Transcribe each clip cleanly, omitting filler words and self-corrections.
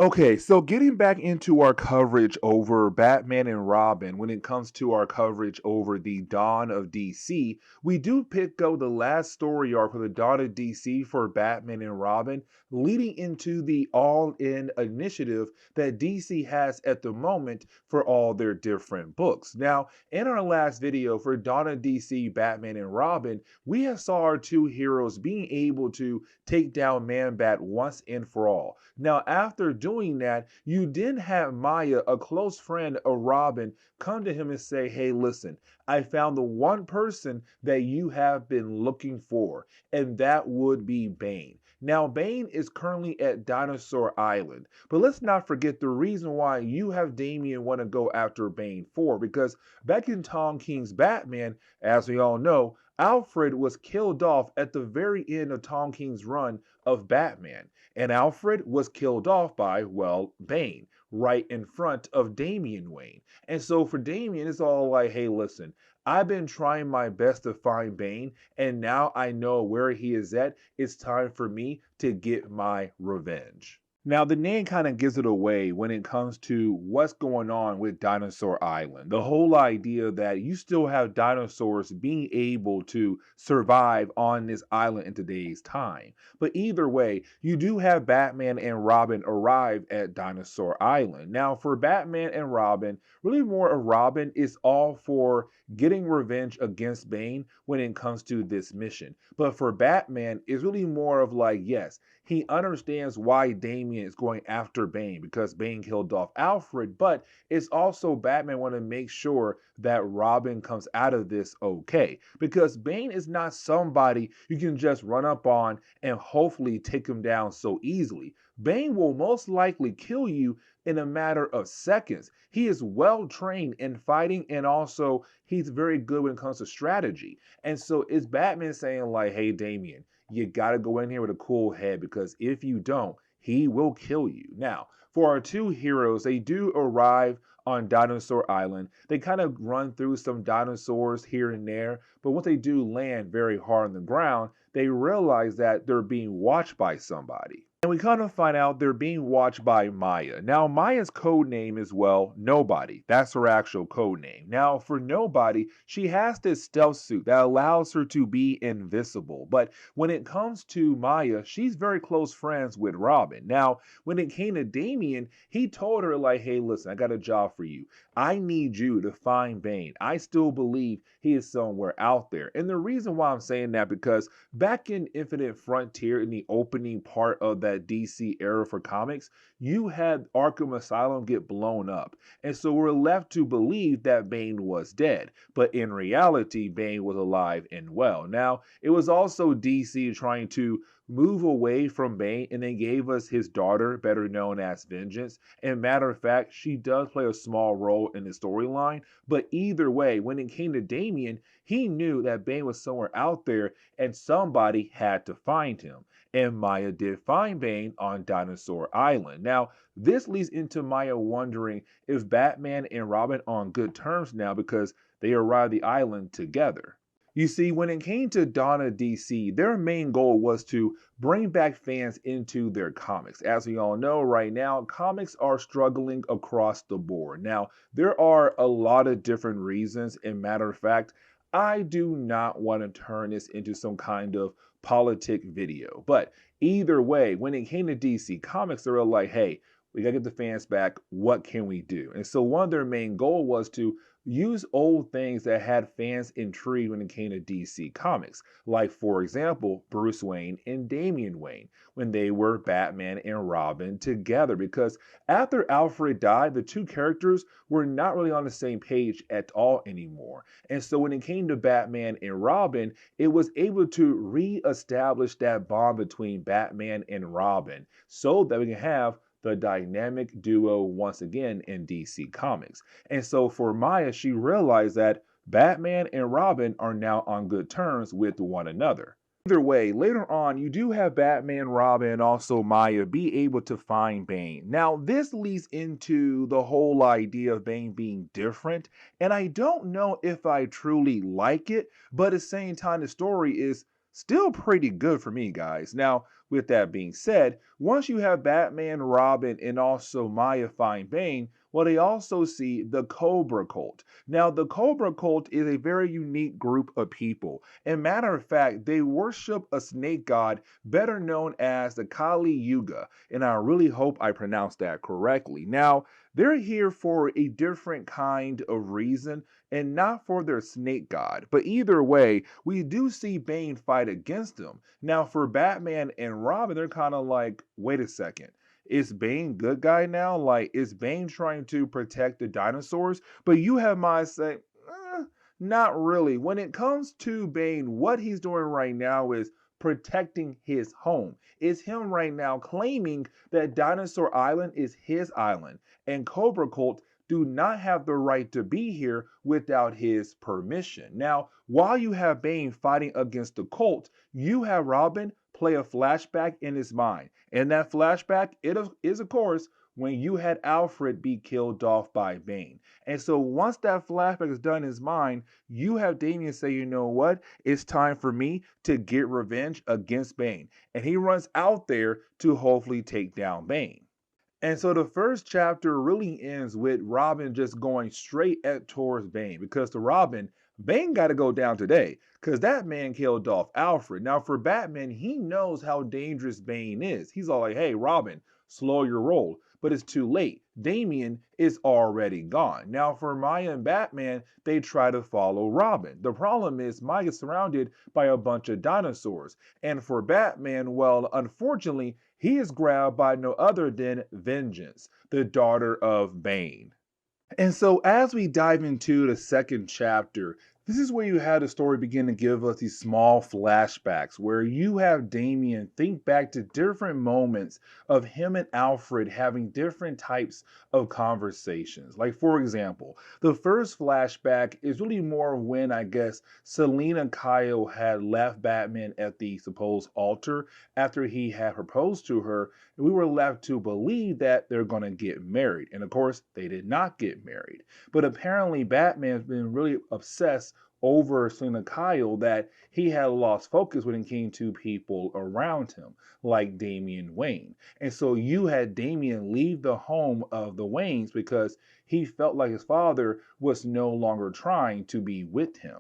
Okay, so getting back into our coverage over Batman and Robin, when it comes to our coverage over the Dawn of DC, we do pick up the last story arc for the Dawn of DC for Batman and Robin, leading into the all-in initiative that DC has at the moment for all their different books. Now, in our last video for Dawn of DC, Batman and Robin, we have saw our two heroes being able to take down Man-Bat once and for all. Now, after doing that, you then have Maya, a close friend of Robin, come to him and say, hey, listen, I found the one person that you have been looking for, and that would be Bane. Now, Bane is currently at Dinosaur Island, but let's not forget the reason why you have Damian want to go after Bane for, because back in Tom King's Batman, as we all know, Alfred was killed off at the very end of Tom King's run of Batman. And Alfred was killed off by, well, Bane, right in front of Damian Wayne. And so for Damian, it's all like, hey, listen, I've been trying my best to find Bane, and now I know where he is at. It's time for me to get my revenge. Now, the name kind of gives it away when it comes to what's going on with Dinosaur Island. The whole idea that you still have dinosaurs being able to survive on this island in today's time. But either way, you do have Batman and Robin arrive at Dinosaur Island. Now, for Batman and Robin, really more of Robin is all for getting revenge against Bane when it comes to this mission. But for Batman, it's really more of like, yes, he understands why Damian is going after Bane because Bane killed off Alfred, but it's also Batman want to make sure that Robin comes out of this okay. Because Bane is not somebody you can just run up on and hopefully take him down so easily. Bane will most likely kill you in a matter of seconds. He is well trained in fighting, and also he's very good when it comes to strategy. And so it's Batman saying like, hey Damian, you got to go in here with a cool head because if you don't, he will kill you. Now, for our two heroes, they do arrive on Dinosaur Island. They kind of run through some dinosaurs here and there, but once they do land very hard on the ground, they realize that they're being watched by somebody. And we kind of find out they're being watched by Maya. Now, Maya's code name is, well, Nobody. That's her actual code name. Now, for Nobody, she has this stealth suit that allows her to be invisible. But when it comes to Maya, she's very close friends with Robin. Now, when it came to Damian, he told her, like, hey, listen, I got a job for you. I need you to find Bane. I still believe he is somewhere out there. And the reason why I'm saying that, because back in Infinite Frontier, in the opening part of that DC era for comics, you had Arkham Asylum get blown up. And so we're left to believe that Bane was dead. But in reality, Bane was alive and well. Now, it was also DC trying to move away from Bane, and they gave us his daughter, better known as Vengeance. And matter of fact, she does play a small role in the storyline. But either way, when it came to Damian, he knew that Bane was somewhere out there and somebody had to find him. And Maya did find Bane on Dinosaur Island. Now, this leads into Maya wondering if Batman and Robin are on good terms now because they arrived at the island together. You see, when it came to Dawn of DC, their main goal was to bring back fans into their comics. As we all know right now, comics are struggling across the board. Now, there are a lot of different reasons, and matter of fact, I do not want to turn this into some kind of politic video. But either way, when it came to DC Comics, they were like, hey, we got to get the fans back. What can we do? And so one of their main goal was to use old things that had fans intrigued when it came to DC Comics. Like, for example, Bruce Wayne and Damian Wayne, when they were Batman and Robin together. Because after Alfred died, the two characters were not really on the same page at all anymore. And so when it came to Batman and Robin, it was able to re-establish that bond between Batman and Robin so that we can have the dynamic duo once again in DC Comics. And so for Maya, she realized that Batman and Robin are now on good terms with one another. Either way, later on, you do have Batman, Robin, and also Maya be able to find Bane. Now, this leads into the whole idea of Bane being different, and I don't know if I truly like it, but at the same time, the story is still pretty good for me, guys. Now, with that being said, once you have Batman, Robin, and also Maya find Bane, well, they also see the Kobra cult. Now, the Kobra cult is a very unique group of people. And matter of fact, they worship a snake god better known as the Kali Yuga. And I really hope I pronounced that correctly. Now, they're here for a different kind of reason and not for their snake god. But either way, we do see Bane fight against them. Now, for Batman and Robin, they're kind of like, wait a second. Is Bane good guy now? Like, is Bane trying to protect the dinosaurs? But you have my say, not really. When it comes to Bane, what he's doing right now is protecting his home. It's him right now claiming that Dinosaur Island is his island, and Cobra Cult do not have the right to be here without his permission. Now, while you have Bane fighting against the cult, you have Robin play a flashback in his mind. And that flashback is, of course, when you had Alfred be killed off by Bane. And so once that flashback is done in his mind, you have Damian say, you know what? It's time for me to get revenge against Bane. And he runs out there to hopefully take down Bane. And so the first chapter really ends with Robin just going straight towards Bane because to Robin, Bane got to go down today because that man killed off Alfred. Now for Batman, he knows how dangerous Bane is. He's all like, hey, Robin, slow your roll. But it's too late. Damian is already gone. Now for Maya and Batman, they try to follow Robin. The problem is Maya is surrounded by a bunch of dinosaurs. And for Batman, well, unfortunately, he is grabbed by no other than Vengeance, the daughter of Bane. And so as we dive into the second chapter, this is where you have the story begin to give us these small flashbacks where you have Damian think back to different moments of him and Alfred having different types of conversations. Like for example, the first flashback is really more when I guess Selina Kyle had left Batman at the supposed altar after he had proposed to her. And we were left to believe that they're going to get married. And of course, they did not get married. But apparently Batman's been really obsessed over Selina Kyle that he had lost focus when it came to people around him, like Damian Wayne. And so you had Damian leave the home of the Waynes because he felt like his father was no longer trying to be with him.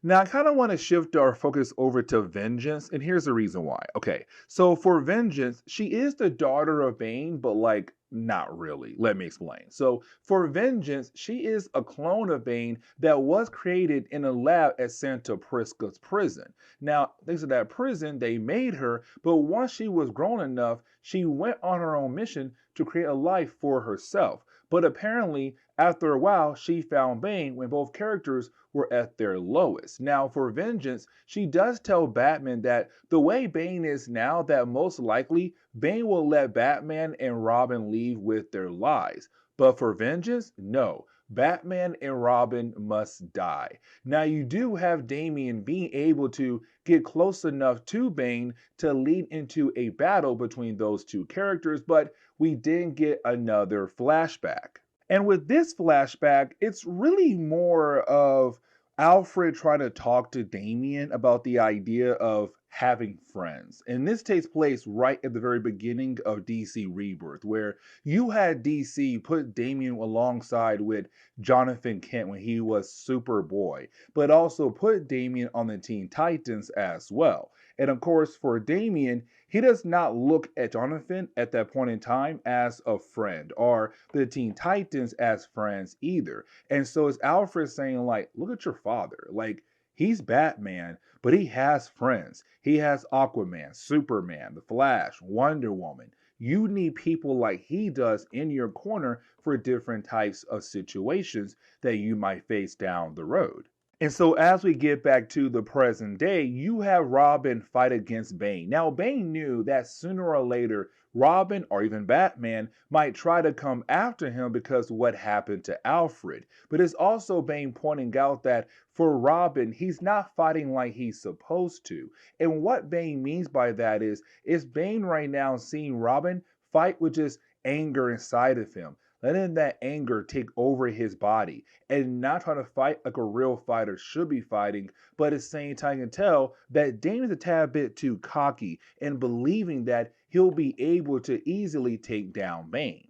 Now, I kind of want to shift our focus over to Vengeance, and here's the reason why. Okay, so for Vengeance, she is the daughter of Bane, but like, not really. Let me explain. So, for Vengeance, she is a clone of Bane that was created in a lab at Santa Prisca's prison. Now, thanks to that prison, they made her, but once she was grown enough, she went on her own mission to create a life for herself. But apparently, after a while, she found Bane when both characters were at their lowest. Now, for Vengeance, she does tell Batman that the way Bane is now, that most likely Bane will let Batman and Robin leave with their lives. But for Vengeance, no. Batman and Robin must die. Now, you do have Damian being able to get close enough to Bane to lead into a battle between those two characters, but we didn't get another flashback. And with this flashback, it's really more of Alfred trying to talk to Damian about the idea of having friends. And this takes place right at the very beginning of DC Rebirth, where you had DC put Damian alongside with Jonathan Kent when he was Superboy, but also put Damian on the Teen Titans as well. And of course, for Damian, he does not look at Jonathan at that point in time as a friend or the Teen Titans as friends either. And so it's Alfred saying like, look at your father. Like, he's Batman, but he has friends. He has Aquaman, Superman, The Flash, Wonder Woman. You need people like he does in your corner for different types of situations that you might face down the road. And so as we get back to the present day, you have Robin fight against Bane. Now, Bane knew that sooner or later, Robin or even Batman might try to come after him because of what happened to Alfred. But it's also Bane pointing out that for Robin, he's not fighting like he's supposed to. And what Bane means by that is Bane right now seeing Robin fight with just anger inside of him. letting that anger take over his body and not trying to fight like a real fighter should be fighting, but at the same time you can tell that Damian's a tad bit too cocky and believing that he'll be able to easily take down Bane.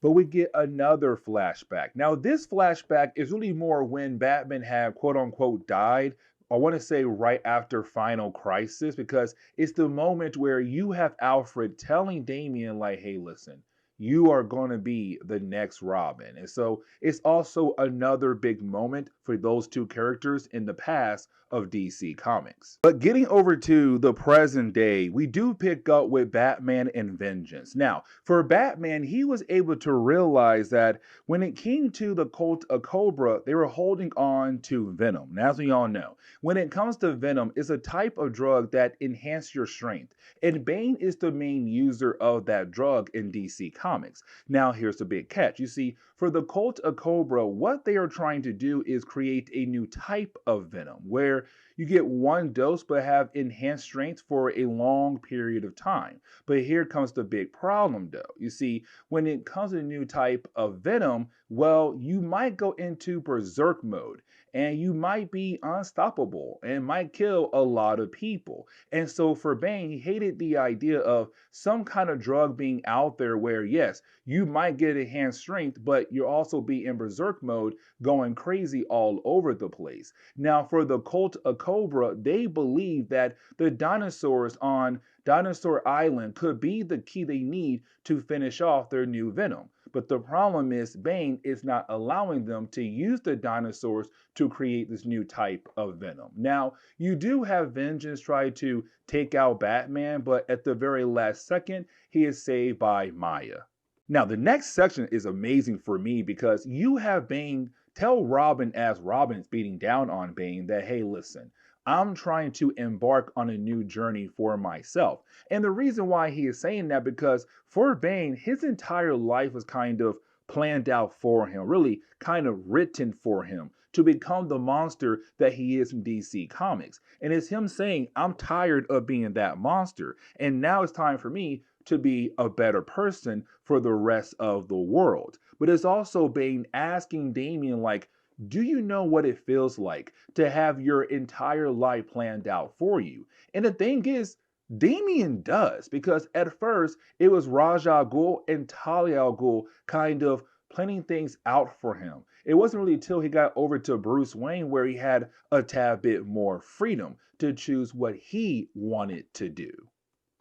But we get another flashback. Now, this flashback is really more when Batman had quote unquote died. I want to say right after Final Crisis, because it's the moment where you have Alfred telling Damian, like, hey, listen, you are going to be the next Robin. And so it's also another big moment for those two characters in the past of DC Comics. But getting over to the present day, we do pick up with Batman and Vengeance. Now, for Batman, he was able to realize that when it came to the cult of Kobra, they were holding on to Venom. And as we all know, when it comes to Venom, it's a type of drug that enhances your strength. And Bane is the main user of that drug in DC Comics. Now, here's the big catch. You see, for the cult of Kobra, what they are trying to do is create a new type of Venom where you get one dose but have enhanced strength for a long period of time. But here comes the big problem though. You see, when it comes to a new type of Venom, well, you might go into berserk mode and you might be unstoppable and might kill a lot of people. And so for Bane, he hated the idea of some kind of drug being out there where, yes, you might get enhanced strength, but you'll also be in berserk mode going crazy all over the place. Now, for the cult of Kobra, they believe that the dinosaurs on Dinosaur Island could be the key they need to finish off their new Venom. But the problem is Bane is not allowing them to use the dinosaurs to create this new type of Venom. Now, you do have Vengeance try to take out Batman, but at the very last second, he is saved by Maya. Now, the next section is amazing for me because you have Bane tell Robin as Robin's beating down on Bane that, hey, listen, I'm trying to embark on a new journey for myself. And the reason why he is saying that because for Bane, his entire life was kind of planned out for him, really kind of written for him to become the monster that he is in DC Comics. And it's him saying, I'm tired of being that monster. And now it's time for me to be a better person for the rest of the world. But it's also Bane asking Damian, like, do you know what it feels like to have your entire life planned out for you? And the thing is, Damian does, because at first it was Ra's al Ghul and Talia al Ghul kind of planning things out for him. It wasn't really until he got over to Bruce Wayne where he had a tad bit more freedom to choose what he wanted to do.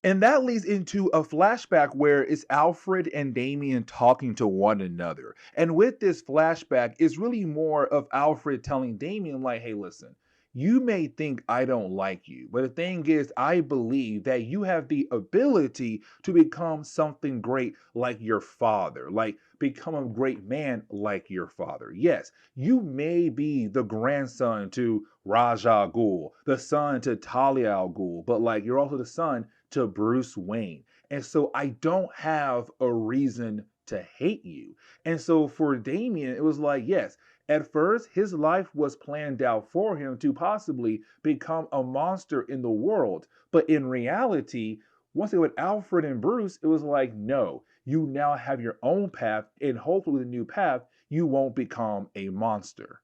And that leads into a flashback where it's Alfred and Damian talking to one another. And with this flashback, it's really more of Alfred telling Damian, like, hey, listen, you may think I don't like you, but the thing is, I believe that you have the ability to become something great like your father, like become a great man like your father. Yes, you may be the grandson to Ra's al Ghul, the son to Talia al Ghul, but like you're also the son to Bruce Wayne. And so I don't have a reason to hate you. And so for Damian, it was like, yes, at first his life was planned out for him to possibly become a monster in the world. But in reality, once it with Alfred and Bruce, it was like, no, you now have your own path, and hopefully the new path, you won't become a monster.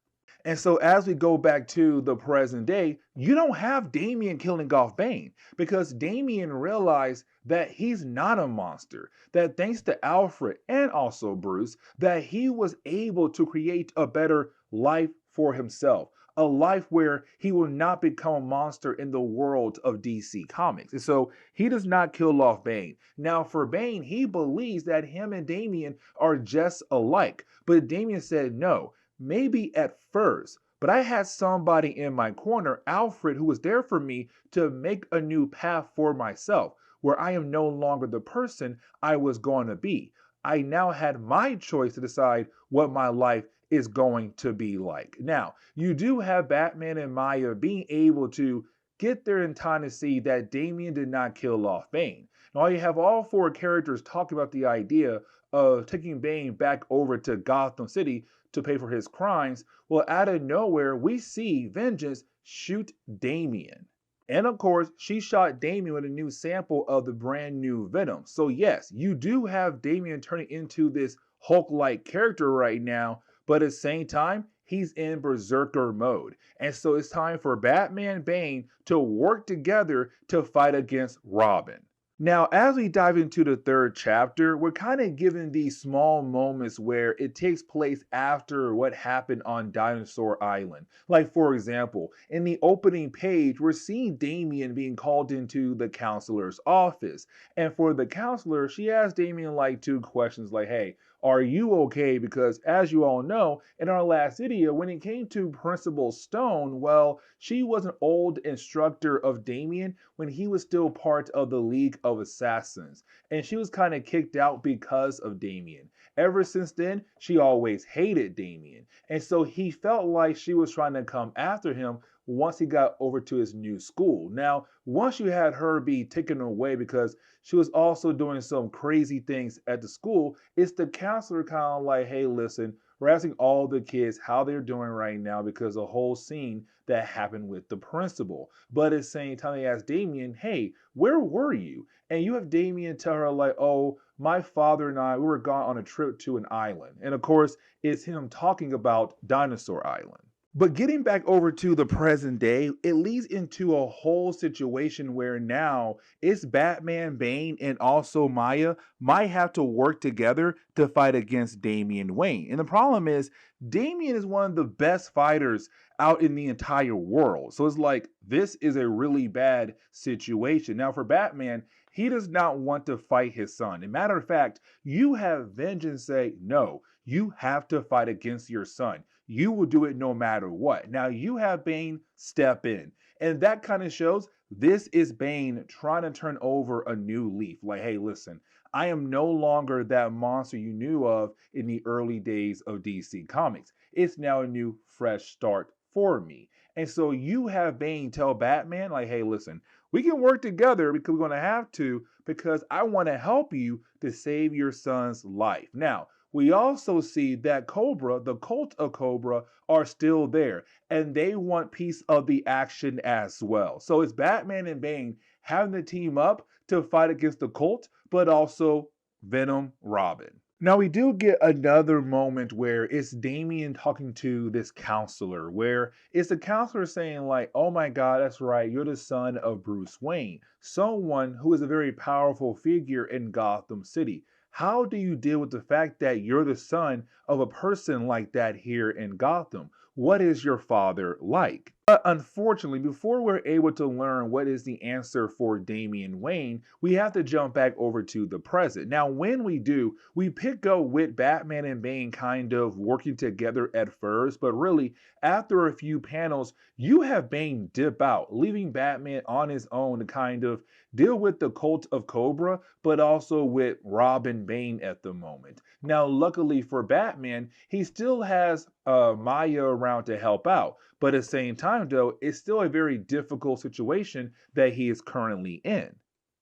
And so as we go back to the present day, you don't have Damian killing off Bane because Damian realized that he's not a monster, that thanks to Alfred and also Bruce, that he was able to create a better life for himself, a life where he will not become a monster in the world of DC Comics. And so he does not kill off Bane. Now for Bane, he believes that him and Damian are just alike, but Damian said no. Maybe at first, but I had somebody in my corner, Alfred, who was there for me to make a new path for myself, where I am no longer the person I was going to be. I now had my choice to decide what my life is going to be like. Now, you do have Batman and Maya being able to get there in time to see that Damian did not kill off Bane. Now, you have all four characters talking about the idea of taking Bane back over to Gotham City to pay for his crimes. Well, out of nowhere, we see Vengeance shoot Damian. And of course, she shot Damian with a new sample of the brand new Venom. So yes, you do have Damian turning into this Hulk-like character right now, but at the same time, he's in berserker mode. And so it's time for Batman and Bane to work together to fight against Robin. Now, as we dive into the third chapter, we're kind of given these small moments where it takes place after what happened on Dinosaur Island. Like, for example, in the opening page, we're seeing Damian being called into the counselor's office. And for the counselor, she asks Damian like two questions like, hey, are you okay? Because as you all know, in our last video, when it came to Principal Stone, well, she was an old instructor of Damian when he was still part of the League of Assassins. And she was kind of kicked out because of Damian. Ever since then, she always hated Damian. And so he felt like she was trying to come after him once he got over to his new school. Now, once you had her be taken away because she was also doing some crazy things at the school, it's the counselor kind of like, hey, listen, we're asking all the kids how they're doing right now because the whole scene that happened with the principal. But at the same time, they asked Damian, hey, where were you? And you have Damian tell her like, oh, my father and I, we were gone on a trip to an island. And of course, it's him talking about Dinosaur Island. But getting back over to the present day, it leads into a whole situation where now it's Batman, Bane, and also Maya might have to work together to fight against Damian Wayne. And the problem is, Damian is one of the best fighters out in the entire world. So it's like, this is a really bad situation. Now, for Batman, he does not want to fight his son. As a matter of fact, you have Vengeance say, no, you have to fight against your son. You will do it no matter what. Now you have Bane step in. And that kind of shows this is Bane trying to turn over a new leaf. Like, hey, listen, I am no longer that monster you knew of in the early days of DC Comics. It's now a new, fresh start for me. And so you have Bane tell Batman, like, hey, listen, we can work together because we're going to have to, because I want to help you to save your son's life. Now, we also see that Kobra, the cult of Kobra, are still there, and they want piece of the action as well. So it's Batman and Bane having to team up to fight against the cult, but also Venom, Robin. Now we do get another moment where it's Damian talking to this counselor, where it's the counselor saying like, oh my God, that's right, you're the son of Bruce Wayne, someone who is a very powerful figure in Gotham City. How do you deal with the fact that you're the son of a person like that here in Gotham? What is your father like? But unfortunately, before we're able to learn what is the answer for Damian Wayne, we have to jump back over to the present. Now, when we do, we pick up with Batman and Bane kind of working together at first, but really, after a few panels, you have Bane dip out, leaving Batman on his own to kind of deal with the cult of Kobra, but also with Robin Bane at the moment. Now, luckily for Batman, he still has Maya around to help out. But at the same time, though, it's still a very difficult situation that he is currently in.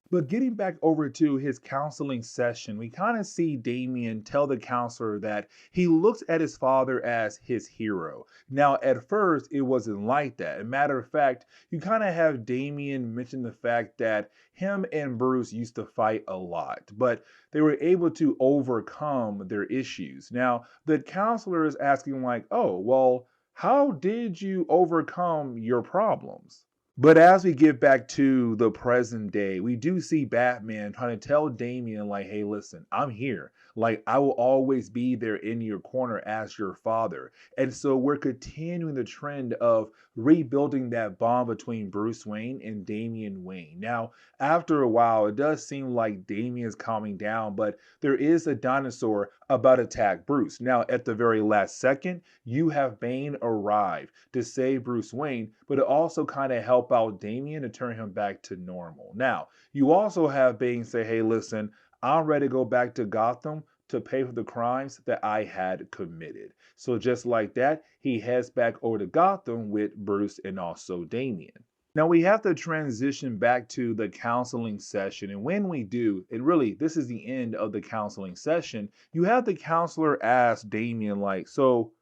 But getting back over to his counseling session, we kind of see Damian tell the counselor that he looks at his father as his hero. Now, at first, it wasn't like that. As a matter of fact, you kind of have Damian mention the fact that him and Bruce used to fight a lot, but they were able to overcome their issues. Now, the counselor is asking like, oh, well, how did you overcome your problems? But as we get back to the present day, we do see Batman trying to tell Damian, like, hey, listen, I'm here. Like, I will always be there in your corner as your father. And so we're continuing the trend of rebuilding that bond between Bruce Wayne and Damian Wayne. Now, after a while, it does seem like Damian's calming down, but there is a dinosaur about to attack Bruce. Now, at the very last second, you have Bane arrive to save Bruce Wayne, but it also kind of help out Damian to turn him back to normal. Now, you also have Bane say, hey, listen, I'm ready to go back to Gotham to pay for the crimes that I had committed. So just like that, he heads back over to Gotham with Bruce and also Damian. Now we have to transition back to the counseling session. And when we do, and really this is the end of the counseling session, you have the counselor ask Damian like, so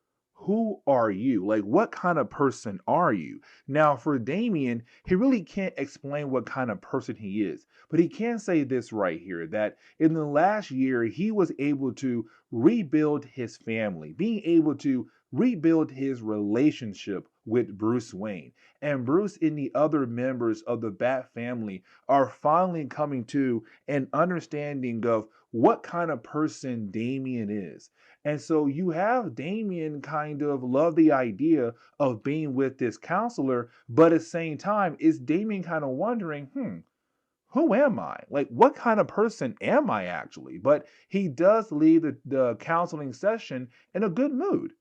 who are you? Like, what kind of person are you? Now, for Damian, he really can't explain what kind of person he is, but he can say this right here that in the last year, he was able to rebuild his family, being able to rebuild his relationship with Bruce Wayne. And Bruce and the other members of the Bat family are finally coming to an understanding of what kind of person Damian is. And so you have Damien kind of love the idea of being with this counselor, but at the same time, is Damien kind of wondering, who am I? Like, what kind of person am I actually? But he does leave the counseling session in a good mood.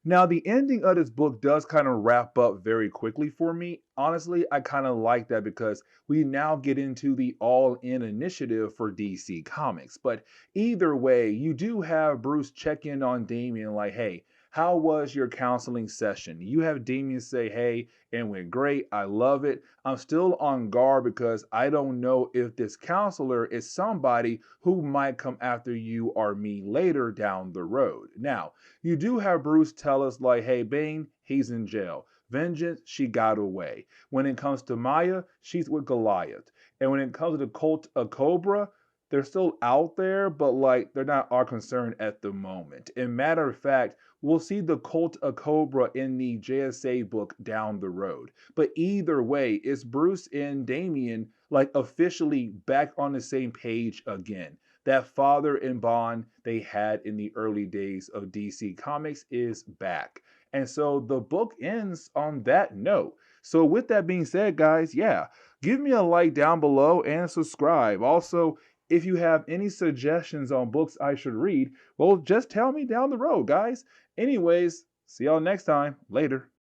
Now, the ending of this book does kind of wrap up very quickly for me. Honestly, I kind of like that because we now get into the all in initiative for DC Comics. But either way, you do have Bruce check in on Damian, like, hey, how was your counseling session? You have Damian say, hey, it went great. I love it. I'm still on guard because I don't know if this counselor is somebody who might come after you or me later down the road. Now, you do have Bruce tell us, like, hey, Bane, he's in jail. Vengeance, she got away. When it comes to Maya, she's with Goliath. And when it comes to the cult of Kobra, they're still out there, but like they're not our concern at the moment. And matter of fact, we'll see the cult of Kobra in the JSA book down the road. But either way, it's Bruce and Damian like officially back on the same page again. That father and bond they had in the early days of DC Comics is back. And so the book ends on that note. So, with that being said, guys, yeah, give me a like down below and subscribe. Also, if you have any suggestions on books I should read, well, just tell me down the road, guys. Anyways, see y'all next time. Later.